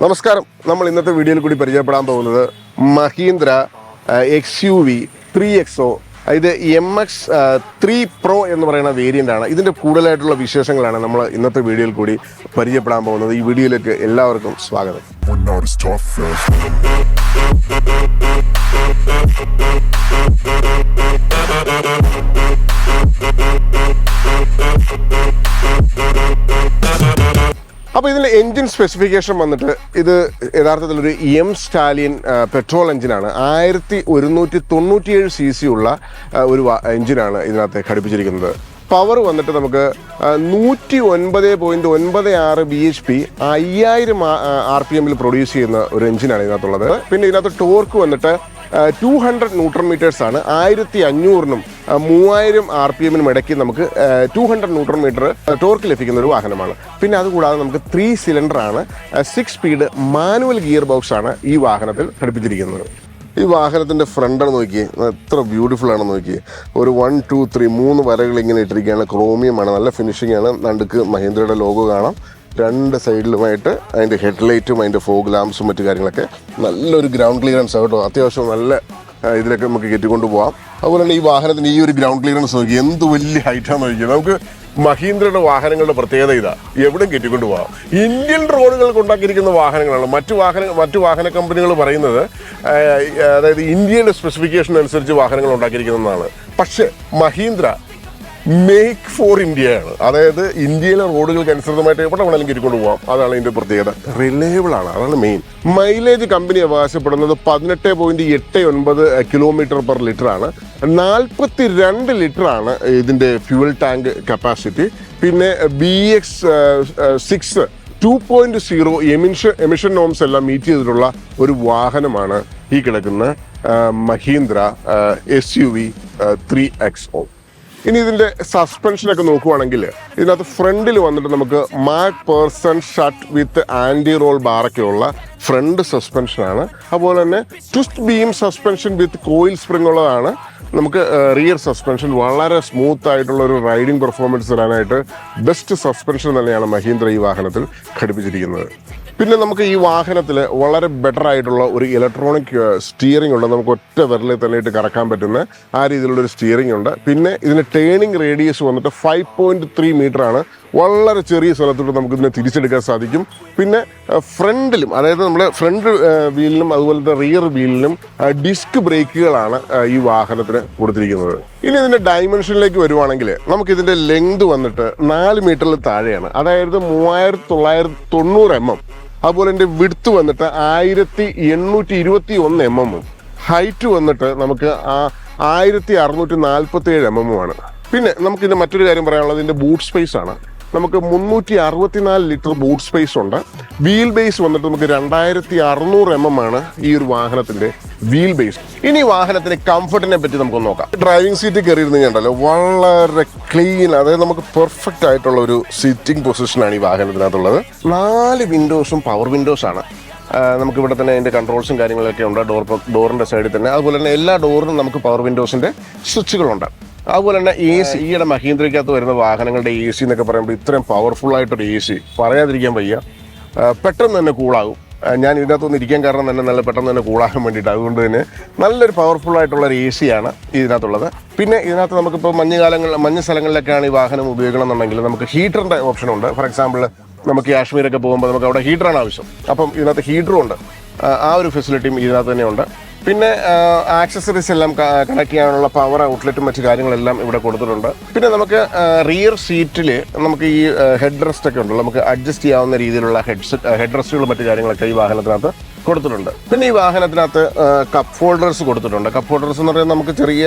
നമസ്കാരം. നമ്മൾ ഇന്നത്തെ വീഡിയോയിൽ കൂടി പരിചയപ്പെടാൻ പോകുന്നത് മഹീന്ദ്ര XUV 3XO. ഇത് MX3 Pro എന്ന് പറയുന്ന വേരിയൻ്റ് ആണ്. ഇതിൻ്റെ കൂടുതലായിട്ടുള്ള വിശേഷങ്ങളാണ് നമ്മൾ ഇന്നത്തെ വീഡിയോയിൽ കൂടി പരിചയപ്പെടാൻ പോകുന്നത്. ഈ വീഡിയോയിലേക്ക് എല്ലാവർക്കും സ്വാഗതം. അപ്പോൾ ഇതിൻ്റെ എൻജിൻ സ്പെസിഫിക്കേഷൻ വന്നിട്ട് ഇത് യഥാർത്ഥത്തിലൊരു Stallion പെട്രോൾ എഞ്ചിനാണ്. 1197 cc ഉള്ള ഒരു എഞ്ചിനാണ് ഇതിനകത്ത് ഘടിപ്പിച്ചിരിക്കുന്നത്. പവർ വന്നിട്ട് നമുക്ക് 109.96 bhp 5000 RPM പ്രൊഡ്യൂസ് ചെയ്യുന്ന ഒരു എഞ്ചിനാണ് ഇതിനകത്തുള്ളത്. പിന്നെ ഇതിനകത്ത് ടോർക്ക് വന്നിട്ട് 200 ന്യൂട്രൺ മീറ്റേഴ്സ് ആണ്. 1500-നും 3000 RPM ഇടയ്ക്ക് നമുക്ക് 200 ന്യൂട്രൺ മീറ്റർ ടോർക്ക് ലഭിക്കുന്ന ഒരു വാഹനമാണ്. പിന്നെ അതുകൂടാതെ നമുക്ക് 3 സിലിണ്ടറാണ്, 6 സ്പീഡ് മാനുവൽ ഗിയർ ബോക്സ് ആണ് ഈ വാഹനത്തിൽ ഘടിപ്പിച്ചിരിക്കുന്നത്. ഈ വാഹനത്തിൻ്റെ ഫ്രണ്ട് നോക്കിയേ, എത്ര ബ്യൂട്ടിഫുൾ ആണെന്ന് നോക്കിയേ. ഒരു 1 2 3 3 വരകൾ ഇങ്ങനെ ഇട്ടിരിക്കുകയാണ്. ക്രോമിയമാണ്, നല്ല ഫിനിഷിംഗ് ആണ്. നടുക്ക് മഹീന്ദ്രയുടെ ലോഗോ കാണാം. രണ്ട് സൈഡിലുമായിട്ട് അതിൻ്റെ ഹെഡ്ലൈറ്റും അതിൻ്റെ ഫോഗ് ലാംപ്സും മറ്റു കാര്യങ്ങളൊക്കെ നല്ലൊരു ഗ്രൗണ്ട് ക്ലിയറൻസ് കേട്ടോ. അത്യാവശ്യം നല്ല ഇതിലൊക്കെ നമുക്ക് കയറ്റിക്കൊണ്ട് പോകാം. അതുപോലെ തന്നെ ഈ വാഹനത്തിന് ഈ ഒരു ഗ്രൗണ്ട് ക്ലിയറൻസ് നോക്കി എന്ത് വലിയ ഹൈറ്റാന്ന് നോക്കിയത്. നമുക്ക് മഹീന്ദ്രയുടെ വാഹനങ്ങളുടെ പ്രത്യേകത ഇതാ, എവിടെയും കയറ്റിക്കൊണ്ട് പോകാം. ഇന്ത്യൻ റോഡുകൾക്ക് ഉണ്ടാക്കിയിരിക്കുന്ന വാഹനങ്ങളാണ്. മറ്റു വാഹന കമ്പനികൾ പറയുന്നത് അതായത് ഇന്ത്യയുടെ സ്പെസിഫിക്കേഷൻ അനുസരിച്ച് വാഹനങ്ങൾ ഉണ്ടാക്കിയിരിക്കുന്നതാണ്. പക്ഷേ മഹീന്ദ്ര മേക്ക് ഫോർ ഇന്ത്യയാണ്. അതായത് ഇന്ത്യയിലെ റോഡുകൾക്ക് അനുസൃതമായിട്ട് എവിടെ വേണമെങ്കിലും കയറ്റിക്കൊണ്ട് പോകാം. അതാണ് ഇതിൻ്റെ പ്രത്യേകത. റിലയബിൾ ആണ്, അതാണ് മെയിൻ. മൈലേജ് കമ്പനി അവകാശപ്പെടുന്നത് 18.89 km/ലിറ്റർ ആണ്. 42 ലിറ്റർ ആണ് ഇതിൻ്റെ ഫ്യൂവൽ ടാങ്ക് കപ്പാസിറ്റി. പിന്നെ BX6 2.0 എമിഷൻ നോംസ് എല്ലാം മീറ്റ് ചെയ്തിട്ടുള്ള ഒരു വാഹനമാണ് ഈ കിടക്കുന്ന മഹീന്ദ്ര SUV 3XO. ഇനി ഇതിൻ്റെ സസ്പെൻഷനൊക്കെ നോക്കുവാണെങ്കിൽ ഇതിനകത്ത് ഫ്രണ്ടിൽ വന്നിട്ട് നമുക്ക് MacPherson ഷട്ട് വിത്ത് ആൻറ്റി റോൾ ബാറൊക്കെ ഉള്ള ഫ്രണ്ട് സസ്പെൻഷനാണ്. അതുപോലെ തന്നെ ട്വിസ്റ്റ് ബീം സസ്പെൻഷൻ വിത്ത് കോയിൽ സ്പ്രിംഗ് ഉള്ളതാണ്. നമുക്ക് റിയർ സസ്പെൻഷൻ വളരെ സ്മൂത്ത് ആയിട്ടുള്ള ഒരു റൈഡിംഗ് പെർഫോമൻസ് തരാനായിട്ട് ബെസ്റ്റ് സസ്പെൻഷൻ തന്നെയാണ് മഹീന്ദ്ര ഈ വാഹനത്തിൽ ഘടിപ്പിച്ചിരിക്കുന്നത്. പിന്നെ നമുക്ക് ഈ വാഹനത്തിൽ വളരെ ബെറ്റർ ആയിട്ടുള്ള ഒരു ഇലക്ട്രോണിക് സ്റ്റിയറിംഗ് ഉണ്ട്. നമുക്ക് ഒറ്റ വിരലിൽ തന്നെ ഇട്ട് കറക്കാൻ പറ്റുന്ന ആ രീതിയിലുള്ളൊരു സ്റ്റിയറിംഗ് ഉണ്ട്. പിന്നെ ഇതിന് ടേണിംഗ് റേഡിയസ് വന്നിട്ട് 5.3 മീറ്റർ ആണ്. വളരെ ചെറിയ സ്ഥലത്തോട്ട് നമുക്കിതിനെ തിരിച്ചെടുക്കാൻ സാധിക്കും. പിന്നെ ഫ്രണ്ടിലും, അതായത് നമ്മുടെ ഫ്രണ്ട് വീലിനും അതുപോലത്തെ റിയർ വീലിനും ഡിസ്ക് ബ്രേക്കുകളാണ് ഈ വാഹനത്തിന് കൊടുത്തിരിക്കുന്നത്. ഇനി ഇതിൻ്റെ ഡയമെൻഷനിലേക്ക് വരുവാണെങ്കിൽ നമുക്കിതിൻ്റെ ലെങ്ത് വന്നിട്ട് 4 മീറ്ററിൽ താഴെയാണ്, അതായത് 3990 mm. അതുപോലെ എൻ്റെ വിഡ്ത്ത് വന്നിട്ട് 1821 mm. ഹൈറ്റ് വന്നിട്ട് നമുക്ക് 1647 mm ആണ്. പിന്നെ നമുക്കിതിൻ്റെ മറ്റൊരു കാര്യം പറയാനുള്ളത് ഇതിൻ്റെ ബൂട്ട് സ്പേസ് ആണ്. നമുക്ക് 364 ലിറ്റർ ബൂട്ട് സ്പേസ് ഉണ്ട്. വീൽ ബേസ് വന്നിട്ട് നമുക്ക് 2600 mm ആണ് ഈ ഒരു വാഹനത്തിന്റെ വീൽ ബേസ്. ഇനി വാഹനത്തിന്റെ കംഫർട്ടിനെ പറ്റി നമുക്ക് നോക്കാം. ഡ്രൈവിംഗ് സീറ്റ് കയറിയിരുന്നുണ്ടല്ലോ, വളരെ ക്ലീൻ, അതായത് നമുക്ക് പെർഫെക്റ്റ് ആയിട്ടുള്ള ഒരു സിറ്റിംഗ് പൊസിഷനാണ് ഈ വാഹനത്തിനകത്തുള്ളത്. 4 വിൻഡോസും പവർ വിൻഡോസ് ആണ്. നമുക്ക് ഇവിടെ തന്നെ അതിൻ്റെ കൺട്രോൾസും കാര്യങ്ങളൊക്കെ ഉണ്ട് ഡോറിൻ്റെ സൈഡിൽ തന്നെ. അതുപോലെ തന്നെ എല്ലാ ഡോറിനും നമുക്ക് പവർ വിൻഡോസിൻ്റെ സ്വിച്ചുകളുണ്ട്. അതുപോലെ തന്നെ AC, ഈയിടെ മഹീന്ദ്രയ്ക്കകത്ത് വരുന്ന വാഹനങ്ങളുടെ AC എന്നൊക്കെ പറയുമ്പോൾ ഇത്രയും പവർഫുൾ ആയിട്ടൊരു AC പറയാതിരിക്കാൻ വയ്യ. പെട്ടെന്ന് തന്നെ കൂളാകും. ഞാൻ ഇതിനകത്തൊന്ന് ഇരിക്കാൻ കാരണം തന്നെ നല്ല പെട്ടെന്ന് തന്നെ കൂളാകാൻ വേണ്ടിയിട്ട്. അതുകൊണ്ട് തന്നെ നല്ലൊരു പവർഫുൾ ആയിട്ടുള്ളൊരു AC ആണ് ഇതിനകത്തുള്ളത്. പിന്നെ ഇതിനകത്ത് നമുക്കിപ്പോൾ മഞ്ഞ് സ്ഥലങ്ങളിലൊക്കെയാണ് ഈ വാഹനം ഉപയോഗിക്കണമെന്നുണ്ടെങ്കിൽ നമുക്ക് ഹീറ്ററിൻ്റെ ഓപ്ഷനുണ്ട്. ഫോർ എക്സാമ്പിൾ നമുക്ക് കാശ്മീരൊക്കെ പോകുമ്പോൾ നമുക്ക് അവിടെ ഹീറ്ററാണ് ആവശ്യം. അപ്പം ഇതിനകത്ത് ഹീറ്ററും ഉണ്ട്. ആ ഒരു ഫെസിലിറ്റിയും ഇതിനകത്ത് തന്നെ ഉണ്ട്. പിന്നെ ആക്സസറീസ് എല്ലാം കണക്ട് ചെയ്യാനുള്ള പവർ ഔട്ട്ലെറ്റും മറ്റു കാര്യങ്ങളെല്ലാം ഇവിടെ കൊടുത്തിട്ടുണ്ട്. പിന്നെ നമുക്ക് റിയർ സീറ്റിൽ നമുക്ക് ഈ ഹെഡ് റെസ്റ്റ് ഒക്കെ ഉണ്ടല്ലോ, നമുക്ക് അഡ്ജസ്റ്റ് ചെയ്യാവുന്ന രീതിയിലുള്ള ഹെഡ് റെസ്റ്റുകളും മറ്റു കാര്യങ്ങളൊക്കെ ഈ വാഹനത്തിനകത്ത് കൊടുത്തിട്ടുണ്ട്. പിന്നെ ഈ വാഹനത്തിനകത്ത് കപ്പ് ഹോൾഡേഴ്സ് കൊടുത്തിട്ടുണ്ട്. കപ്പ് ഹോൾഡേഴ്സ് എന്ന് പറയുന്നത് നമുക്ക് ചെറിയ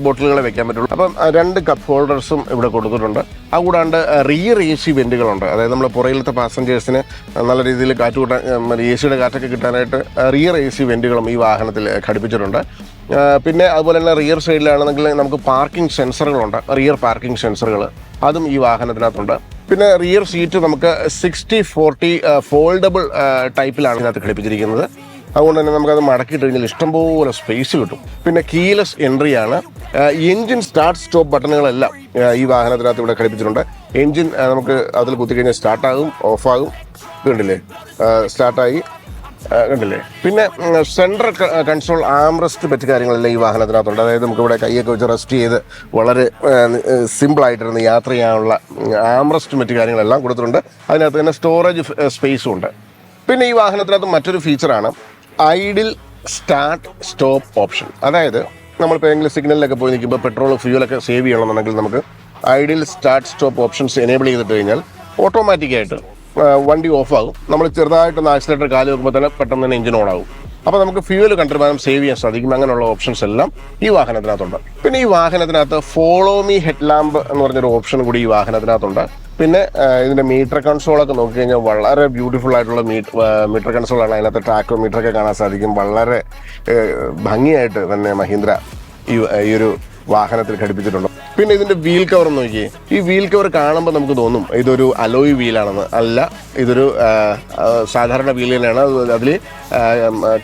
ബോട്ടിലുകളെ വെക്കാൻ പറ്റുള്ളൂ. അപ്പം 2 കപ്പ് ഹോൾഡേഴ്സും ഇവിടെ കൊടുത്തിട്ടുണ്ട്. അതുകൂടാണ്ട് റിയർ AC വെന്റുകളുണ്ട്. അതായത് നമ്മൾ പുറകിലത്തെ പാസഞ്ചേഴ്സിന് നല്ല രീതിയിൽ കാറ്റ് കൂട്ടാൻ, ACയുടെ കാറ്റൊക്കെ കിട്ടാനായിട്ട് റിയർ AC വെന്റുകളും ഈ വാഹനത്തിൽ ഘടിപ്പിച്ചിട്ടുണ്ട്. പിന്നെ അതുപോലെ തന്നെ റിയർ സൈഡിലാണെന്നെങ്കിൽ നമുക്ക് പാർക്കിംഗ് സെൻസറുകളുണ്ട്. റിയർ പാർക്കിംഗ് സെൻസറുകൾ അതും ഈ വാഹനത്തിനകത്തുണ്ട്. പിന്നെ റിയർ സീറ്റ് നമുക്ക് 60/40 ഫോൾഡബിൾ ടൈപ്പിലാണ് ഇതിനകത്ത് ഘടിപ്പിച്ചിരിക്കുന്നത്. അതുകൊണ്ട് തന്നെ നമുക്കത് മടക്കിയിട്ട് കഴിഞ്ഞാൽ ഇഷ്ടംപോലെ സ്പേസ് കിട്ടും. പിന്നെ കീലെസ് എൻട്രി ആണ്. എൻജിൻ സ്റ്റാർട്ട് സ്റ്റോപ്പ് ബട്ടണുകളെല്ലാം ഈ വാഹനത്തിനകത്ത് ഇവിടെ ഘടിപ്പിച്ചിട്ടുണ്ട്. എൻജിൻ നമുക്ക് അതിൽ കുത്തിക്കഴിഞ്ഞാൽ സ്റ്റാർട്ടാകും, ഓഫാകും. ഇത് കണ്ടില്ലേ, സ്റ്റാർട്ടായി കണ്ടില്ലേ. പിന്നെ സെൻട്രൽ കൺസോൾ ആംറസ്റ്റ് മറ്റു കാര്യങ്ങളെല്ലാം ഈ വാഹനത്തിനകത്തുണ്ട്. അതായത് നമുക്കിവിടെ കൈയൊക്കെ വെച്ച് റെസ്റ്റ് ചെയ്ത് വളരെ സിമ്പിളായിട്ടിരുന്ന് യാത്ര ചെയ്യാനുള്ള ആംറസ്റ്റ് മറ്റു കാര്യങ്ങളെല്ലാം കൊടുത്തിട്ടുണ്ട്. അതിനകത്ത് തന്നെ സ്റ്റോറേജ് സ്പേസും ഉണ്ട്. പിന്നെ ഈ വാഹനത്തിനകത്ത് മറ്റൊരു ഫീച്ചറാണ് ഐഡിൽ സ്റ്റാർട്ട് സ്റ്റോപ്പ് ഓപ്ഷൻ. അതായത് നമ്മളിപ്പോൾ ഏതെങ്കിലും സിഗ്നലിലൊക്കെ പോയി നിൽക്കുമ്പോൾ പെട്രോൾ ഫ്യൂലൊക്കെ സേവ് ചെയ്യണമെന്നുണ്ടെങ്കിൽ നമുക്ക് idle start stop options enable ചെയ്തിട്ട് കഴിഞ്ഞാൽ ഓട്ടോമാറ്റിക്കായിട്ട് വണ്ടി ഓഫാകും. നമ്മൾ ചെറുതായിട്ടൊന്ന് ആക്സിലേറ്റർ കാല് വെക്കുമ്പോൾ തന്നെ പെട്ടെന്ന് തന്നെ എഞ്ചിൻ ഓണാകും. അപ്പോൾ നമുക്ക് ഫ്യൂവൽ കണ്ടുമാനം സേവ് ചെയ്യാൻ സാധിക്കും. അങ്ങനെയുള്ള ഓപ്ഷൻസ് എല്ലാം ഈ വാഹനത്തിനകത്തുണ്ട്. പിന്നെ ഈ വാഹനത്തിനകത്ത് ഫോളോ മീ ഹെഡ് ലാമ്പ് എന്ന് പറഞ്ഞൊരു ഓപ്ഷൻ കൂടി ഈ വാഹനത്തിനകത്തുണ്ട്. പിന്നെ ഇതിൻ്റെ മീറ്റർ കൺസോളൊക്കെ നോക്കിക്കഴിഞ്ഞാൽ വളരെ ബ്യൂട്ടിഫുൾ ആയിട്ടുള്ള മീറ്റർ കൺസോളാണ്. അതിനകത്ത് ട്രാക്കോ മീറ്ററൊക്കെ കാണാൻ സാധിക്കും. വളരെ ഭംഗിയായിട്ട് തന്നെ മഹീന്ദ്ര ഈ ഒരു വാഹനത്തിൽ ഘടിപ്പിച്ചിട്ടുണ്ട്. പിന്നെ ഇതിൻ്റെ വീൽ കവർ നോക്കിയേ. ഈ വീൽ കവർ കാണുമ്പോൾ നമുക്ക് തോന്നും ഇതൊരു അലോയ് വീലാണെന്ന്. അല്ല, ഇതൊരു സാധാരണ വീൽ തന്നെയാണ്. അതിൽ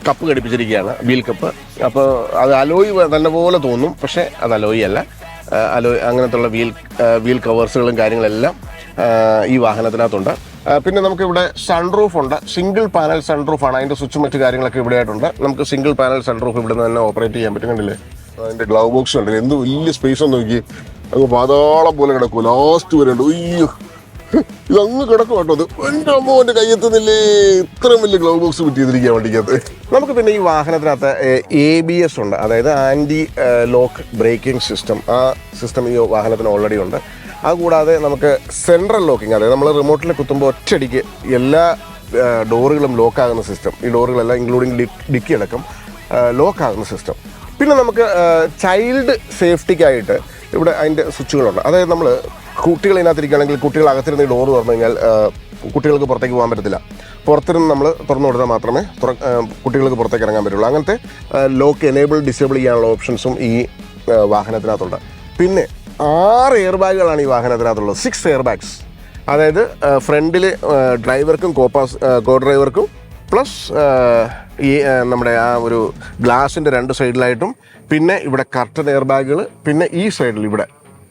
കപ്പ് ഘടിപ്പിച്ചിരിക്കുകയാണ്, വീൽ കപ്പ്. അപ്പോൾ അത് അലോയ് തന്നെ പോലെ തോന്നും, പക്ഷേ അത് അലോയ് അല്ല. അലോയ് അങ്ങനത്തുള്ള വീൽ കവേഴ്സുകളും കാര്യങ്ങളെല്ലാം ഈ വാഹനത്തിനകത്തുണ്ട്. പിന്നെ നമുക്കിവിടെ സൺറൂഫ് ഉണ്ട്. സിംഗിൾ പാനൽ സൺറൂഫാണ്. അതിൻ്റെ സ്വിച്ചും മറ്റു കാര്യങ്ങളൊക്കെ ഇവിടെ ആയിട്ടുണ്ട്. നമുക്ക് സിംഗിൾ പാനൽ സൺറൂഫ് ഇവിടെ നിന്ന് തന്നെ ഓപ്പറേറ്റ് ചെയ്യാൻ പറ്റും. കണ്ടില്ലേ, അതിൻ്റെ ഗ്ലൗ ബോക്സ് ഉണ്ടല്ലേ, എന്ത് വലിയ സ്പേസ് ഒന്ന് നോക്കി. അങ്ങ് പാതാളം പോലെ കിടക്കും, ലാസ്റ്റ് വരെ ഉണ്ട്. അയ്യോ, ഇതങ്ങ് കിടക്കും കേട്ടോ. അത് എൻ്റെ അമ്മ എൻ്റെ കയ്യെത്തുന്നില്ലേ, ഇത്രയും വലിയ ഗ്ലൗ ബോക്സ് ഫിറ്റ് ചെയ്തിരിക്കുക വണ്ടിക്കകത്ത്. നമുക്ക് പിന്നെ ഈ വാഹനത്തിനകത്ത് ABS ഉണ്ട്, അതായത് ആൻറ്റി ലോക്ക് ബ്രേക്കിംഗ് സിസ്റ്റം. ആ സിസ്റ്റം ഈ വാഹനത്തിന് ഓൾറെഡി ഉണ്ട്. അതുകൂടാതെ നമുക്ക് സെൻട്രൽ ലോക്കിംഗ്, അതായത് നമ്മൾ റിമോട്ടിൽ കുത്തുമ്പോൾ ഒറ്റയടിക്ക് എല്ലാ ഡോറുകളും ലോക്കാകുന്ന സിസ്റ്റം. ഈ ഡോറുകളെല്ലാം ഇൻക്ലൂഡിങ് ഡിക്കി അടക്കം ലോക്കാകുന്ന സിസ്റ്റം. പിന്നെ നമുക്ക് ചൈൽഡ് സേഫ്റ്റിക്കായിട്ട് ഇവിടെ അതിൻ്റെ സ്വിച്ചുകളുണ്ട്. അതായത് നമ്മൾ കുട്ടികൾ ഇതിനകത്തിരിക്കുകയാണെങ്കിൽ കുട്ടികൾ അകത്തിരുന്ന് ഈ ഡോറ് തുറന്നു കഴിഞ്ഞാൽ കുട്ടികൾക്ക് പുറത്തേക്ക് പോകാൻ പറ്റത്തില്ല. പുറത്തിരുന്ന് നമ്മൾ തുറന്നു കൊടുത്താൽ മാത്രമേ കുട്ടികൾക്ക് പുറത്തേക്ക് ഇറങ്ങാൻ പറ്റുള്ളൂ. അങ്ങനത്തെ ലോക്ക് എനേബിൾ ഡിസേബിൾ ചെയ്യാനുള്ള ഓപ്ഷൻസും ഈ വാഹനത്തിനകത്തുണ്ട്. പിന്നെ 6 എയർ ബാഗുകളാണ് ഈ വാഹനത്തിനകത്തുള്ളത്. 6 എയർ ബാഗ്സ്. അതായത് ഫ്രണ്ടിൽ ഡ്രൈവർക്കും കോ ഡ്രൈവർക്കും പ്ലസ് ഈ നമ്മുടെ ആ ഒരു ഗ്ലാസിൻ്റെ 2 സൈഡിലായിട്ടും, പിന്നെ ഇവിടെ കർട്ടൻ എയർ ബാഗുകൾ, പിന്നെ ഈ സൈഡിൽ ഇവിടെ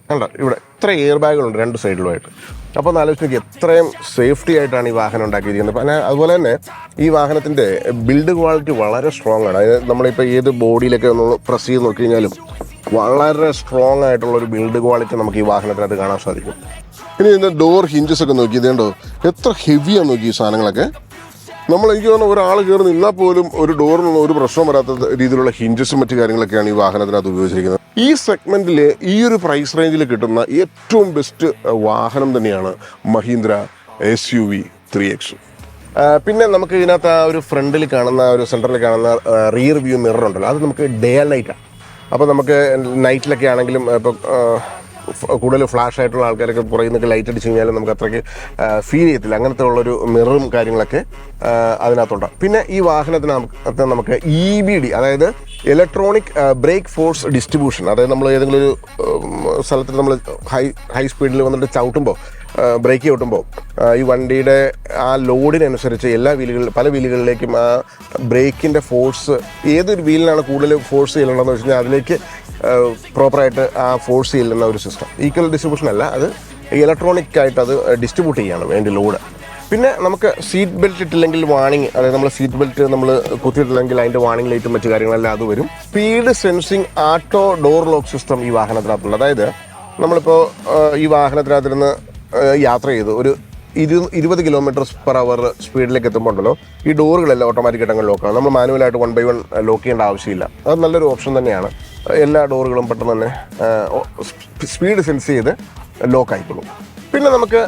കണ്ടോ, ഇവിടെ ഇത്ര എയർ ബാഗുകളുണ്ട് 2 സൈഡിലുമായിട്ട്. അപ്പോൾ ഒന്ന് ആലോചിച്ച് നോക്കി എത്രയും സേഫ്റ്റി ആയിട്ടാണ് ഈ വാഹനം ഉണ്ടാക്കിയിരിക്കുന്നത്. പിന്നെ അതുപോലെ തന്നെ ഈ വാഹനത്തിൻ്റെ ബിൽഡ് ക്വാളിറ്റി വളരെ സ്ട്രോങ് ആണ്. അതായത് നമ്മളിപ്പോൾ ഏത് ബോഡിയിലൊക്കെ ഒന്ന് പ്രസ് ചെയ്ത് നോക്കി കഴിഞ്ഞാലും വളരെ സ്ട്രോങ് ആയിട്ടുള്ളൊരു ബിൽഡ് ക്വാളിറ്റി നമുക്ക് ഈ വാഹനത്തിനകത്ത് കാണാൻ സാധിക്കും. ഇനി ഇതിൻ്റെ ഡോർ ഹിഞ്ചസ് ഒക്കെ നോക്കി, ഇതേണ്ടോ എത്ര ഹെവിയാണ് നോക്കി ഈ സാധനങ്ങളൊക്കെ. എനിക്ക് തോന്നുന്നു ഒരാൾ കയറി നിന്നാൽ പോലും ഒരു ഡോറിനൊന്നും ഒരു പ്രശ്നം വരാത്ത രീതിയിലുള്ള ഹിഞ്ചസും മറ്റു കാര്യങ്ങളൊക്കെയാണ് ഈ വാഹനത്തിനകത്ത് ഉപയോഗിച്ചിരിക്കുന്നത്. ഈ സെഗ്മെൻറ്റിൽ ഈ ഒരു പ്രൈസ് റേഞ്ചിൽ കിട്ടുന്ന ഏറ്റവും ബെസ്റ്റ് വാഹനം തന്നെയാണ് മഹീന്ദ്ര SUV 3X. പിന്നെ നമുക്ക് ഇതിനകത്ത് ആ ഒരു ഫ്രണ്ടിൽ കാണുന്ന ഒരു സെൻറ്ററിൽ കാണുന്ന റിയർ വ്യൂ മിറർ ഉണ്ടല്ലോ, അത് നമുക്ക് ഡേ ആൻഡ് നൈറ്റാണ്. അപ്പോൾ നമുക്ക് നൈറ്റിലൊക്കെ ആണെങ്കിലും ഇപ്പോൾ കൂടുതൽ ഫ്ലാഷ് ആയിട്ടുള്ള ആൾക്കാരൊക്കെ പുറകിൽ നിന്നൊക്കെ ലൈറ്റ് അടിച്ച് കഴിഞ്ഞാൽ നമുക്ക് അത്രയ്ക്ക് ഫീൽ ചെയ്യത്തില്ല. അങ്ങനത്തെ ഉള്ളൊരു മിററും കാര്യങ്ങളൊക്കെ അതിനകത്തുണ്ട്. പിന്നെ ഈ വാഹനത്തിനകത്ത് നമുക്ക് EBD, അതായത് ഇലക്ട്രോണിക് ബ്രേക്ക് ഫോഴ്സ് ഡിസ്ട്രിബ്യൂഷൻ. അതായത് നമ്മൾ ഏതെങ്കിലും ഒരു സ്ഥലത്ത് നമ്മൾ ഹൈ സ്പീഡിൽ വന്നിട്ട് ചവിട്ടുമ്പോൾ, ബ്രേക്ക് ചവിട്ടുമ്പോൾ ഈ വണ്ടിയുടെ ആ ലോഡിനനുസരിച്ച് പല വീലുകളിലേക്കും ആ ബ്രേക്കിൻ്റെ ഫോഴ്സ് ഏതൊരു വീലിനാണ് കൂടുതൽ ഫോഴ്സ് ചെയ്യണമെന്ന് വെച്ച് കഴിഞ്ഞാൽ അതിലേക്ക് പ്രോപ്പറായിട്ട് ആ ഫോഴ്സ് ചെയ്യുന്ന ഒരു സിസ്റ്റം. ഈക്വൽ ഡിസ്ട്രിബ്യൂഷൻ അല്ല, അത് ഇലക്ട്രോണിക് ആയിട്ട് അത് ഡിസ്ട്രിബ്യൂട്ട് ചെയ്യാണ് വേണ്ടി ലോഡ്. പിന്നെ നമുക്ക് സീറ്റ് ബെൽറ്റ് ഇട്ടില്ലെങ്കിൽ വാണിംഗ്, അതായത് നമ്മൾ സീറ്റ് ബെൽറ്റ് നമ്മൾ കുത്തിയിട്ടില്ലെങ്കിൽ അതിൻ്റെ വാണിംഗ് ലൈറ്റും മറ്റു കാര്യങ്ങളെല്ലാം അത് വരും. സ്പീഡ് സെൻസിങ് ആട്ടോ ഡോർ ലോക്ക് സിസ്റ്റം ഈ വാഹനത്തിനകത്തുണ്ട്. അതായത് നമ്മളിപ്പോൾ ഈ വാഹനത്തിനകത്തിരുന്ന് യാത്ര ചെയ്ത് ഒരു 20 km/h സ്പീഡിലേക്ക് എത്തുമ്പോണ്ടല്ലോ ഈ ഡോറുകളെല്ലാം ഓട്ടോമാറ്റിക്കായിട്ട് അങ്ങ് ലോക്കാണ്. നമ്മൾ മാനുവലായിട്ട് 1 by 1 ലോക്ക് ചെയ്യേണ്ട ആവശ്യമില്ല. അത് നല്ലൊരു ഓപ്ഷൻ തന്നെയാണ്. എല്ലാ ഡോറുകളും പെട്ടെന്ന് തന്നെ സ്പീഡ് സെൻസ് ചെയ്ത് ലോക്ക് ആയിക്കോളും. പിന്നെ നമുക്ക്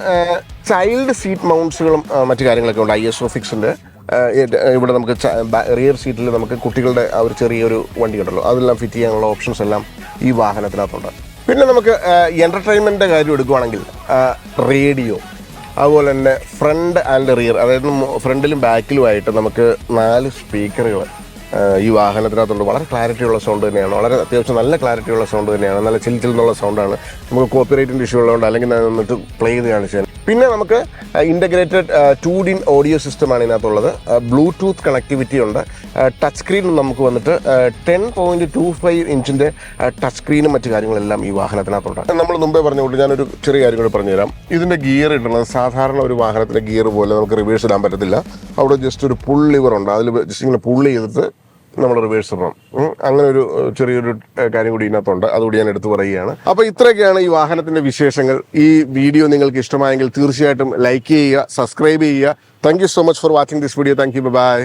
ചൈൽഡ് സീറ്റ് മൗണ്ട്സുകളും മറ്റു കാര്യങ്ങളൊക്കെ ഉണ്ട്. ISOFIXൻ്റെ ഇവിടെ നമുക്ക് റിയർ സീറ്റിൽ നമുക്ക് കുട്ടികളുടെ ആ ഒരു ചെറിയൊരു വണ്ടി ഉണ്ടല്ലോ, അതെല്ലാം ഫിറ്റ് ചെയ്യാനുള്ള ഓപ്ഷൻസ് എല്ലാം ഈ വാഹനത്തിനകത്തുണ്ട്. പിന്നെ നമുക്ക് എൻ്റർടൈൻമെൻറ്റിൻ്റെ കാര്യം എടുക്കുകയാണെങ്കിൽ റേഡിയോ, അതുപോലെ തന്നെ ഫ്രണ്ട് ആൻഡ് റിയർ, അതായത് ഫ്രണ്ടിലും ബാക്കിലുമായിട്ട് നമുക്ക് 4 സ്പീക്കറുകൾ ഈ വാഹനത്തിനകത്തുണ്ട്. വളരെ ക്ലാരിറ്റിയുള്ള സൗണ്ട് തന്നെയാണ്, വളരെ അത്യാവശ്യം നല്ല ക്ലാരിറ്റിയുള്ള സൗണ്ട് തന്നെയാണ്. നല്ല ചിൽ എന്നുള്ള സൗണ്ടാണ്. നമുക്ക് കോപ്പിറൈറ്റിൻ്റെ ഇഷ്യൂ ഉള്ളതുകൊണ്ട് അല്ലെങ്കിൽ എന്നിട്ട് പ്ലേ ചെയ്ത് കാണിച്ചാൽ പിന്നെ നമുക്ക് ഇൻ്റഗ്രേറ്റഡ് 2D ഓഡിയോ സിസ്റ്റമാണ് ഇതിനകത്തുള്ളത്. ബ്ലൂടൂത്ത് കണക്ടിവിറ്റി ഉണ്ട്. ടച്ച് സ്ക്രീൻ നമുക്ക് വന്നിട്ട് 10.25 ഇഞ്ചിൻ്റെ ടച്ച് സ്ക്രീനും മറ്റു കാര്യങ്ങളെല്ലാം ഈ വാഹനത്തിനകത്തുണ്ട്. നമ്മൾ മുമ്പേ പറഞ്ഞുകൊണ്ട് ഞാനൊരു ചെറിയ കാര്യം കൂടി പറഞ്ഞുതരാം. ഇതിൻ്റെ ഗിയർ ഇടുന്നത് സാധാരണ ഒരു വാഹനത്തിൻ്റെ ഗിയർ പോലെ നമുക്ക് റിവേഴ്സ് ഇടാൻ പറ്റത്തില്ല. അവിടെ ജസ്റ്റ് ഒരു പുൾ ലിവർ ഉണ്ട്. അതിൽ ജസ്റ്റ് ഇങ്ങനെ പുള്ള് ചെയ്തിട്ട് നമ്മൾ റിവേഴ്സ് ഇടണം. അങ്ങനെ ഒരു ചെറിയൊരു കാര്യം കൂടി ഇതിനകത്തുണ്ട്. അതുകൂടി ഞാൻ എടുത്തു പറയുകയാണ്. അപ്പോൾ ഇത്രയൊക്കെയാണ് ഈ വാഹനത്തിൻ്റെ വിശേഷങ്ങൾ. ഈ വീഡിയോ നിങ്ങൾക്ക് ഇഷ്ടമായെങ്കിൽ തീർച്ചയായിട്ടും ലൈക്ക് ചെയ്യുക, സബ്സ്ക്രൈബ് ചെയ്യുക. Thank you so much for watching this video. Thank you. By.